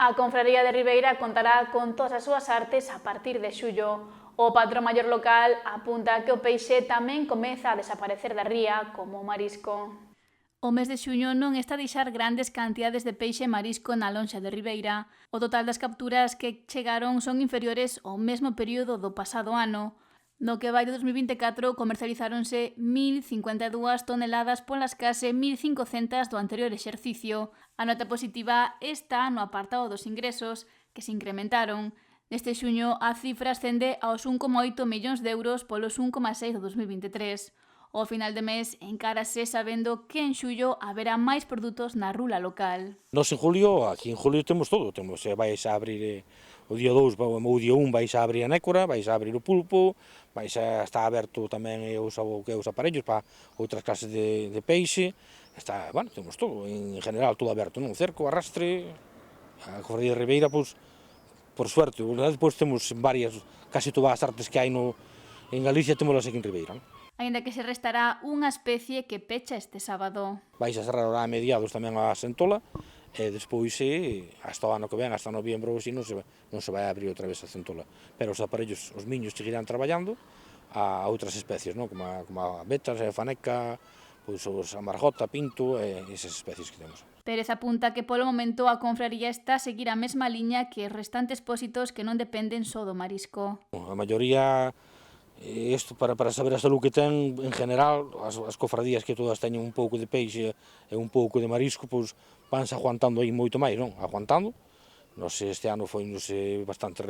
A Confraría de Ribeira contará con todas as súas artes a partir de xullo. O patrón maior local apunta que o peixe tamén comeza a desaparecer da ría como o marisco. O mes de xuño non está a deixar grandes cantidades de peixe e marisco na lonxa de Ribeira. O total das capturas que chegaron son inferiores ao mesmo período do pasado ano. No que vai de 2024 comercializáronse 1.052 toneladas polas case 1.500 do anterior exercicio. A nota positiva está no apartado dos ingresos, que se incrementaron. Neste xuño a cifra ascende aos 1,8 millóns de euros polos 1,6 do 2023. Ao final de mes encárase sabendo que en xullo haberá máis produtos na rula local. Nos aquí en julio temos todo, vais a abrir o día 2 ou o día 1 vais a abrir a nécora, vais a abrir o pulpo, vais a estar aberto tamén os aparellos para outras clases de peixe, bueno, temos todo, en general todo aberto, non? Cerco, arrastre, a Confraría de Ribeira, pois, por suerte, depois temos varias, casi todas as artes que hai en Galicia, temolas aquí en Ribeira, non? Aínda que se restará unha especie que pecha este sábado. Vais a cerrar a mediados tamén a Centola, e despois, hasta o ano que ven, hasta noviembro, non se vai abrir outra vez a Centola. Pero os aparellos, os miños, seguirán traballando a outras especies, non? Como a vetas, a faneca, pois a margota, pinto, e esas especies que temos. Pérez apunta que polo momento a confraría está a seguir a mesma liña que os restantes pósitos que non dependen só do marisco. A maioría, isto para saber a salud que ten, en general, as cofradías que todas teñen un pouco de peixe e un pouco de marisco, pois vanse aguantando aí moito máis, non? Aguantando. Este ano foi bastante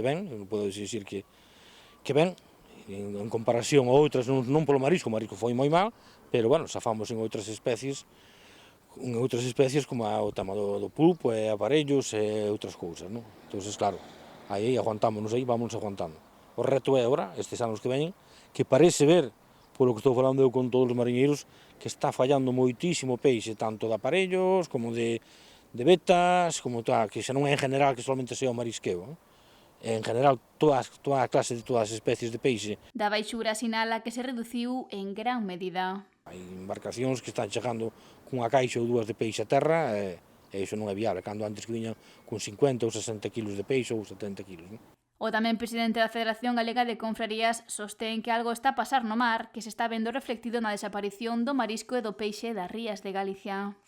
ben, non podo dicir que ben, en comparación a outras, non polo marisco, o marisco foi moi mal, pero, bueno, safamos en outras especies como o tema do pulpo e aparellos e outras cousas, non? Entón, claro, aí aguantámonos aí, vámonos aguantando. O reto é agora, estes anos que veñen, que parece ver, polo que estou falando eu con todos os mariñeiros, que está fallando moitísimo peixe, tanto de aparellos, como de vetas, como que xa non é en general que solamente sea o marisqueo, en general toda a clase de todas as especies de peixe. Da baixura sinala que se reduciu en gran medida. Hai embarcacións que están chegando cunha caixa ou dúas de peixe a terra, e iso non é viable, cando antes que viñan con 50 ou 60 kilos de peixe ou 70 kilos, non? O tamén presidente da Federación Galega de Confrarías sostén que algo está a pasar no mar que se está vendo reflectido na desaparición do marisco e do peixe das rías de Galicia.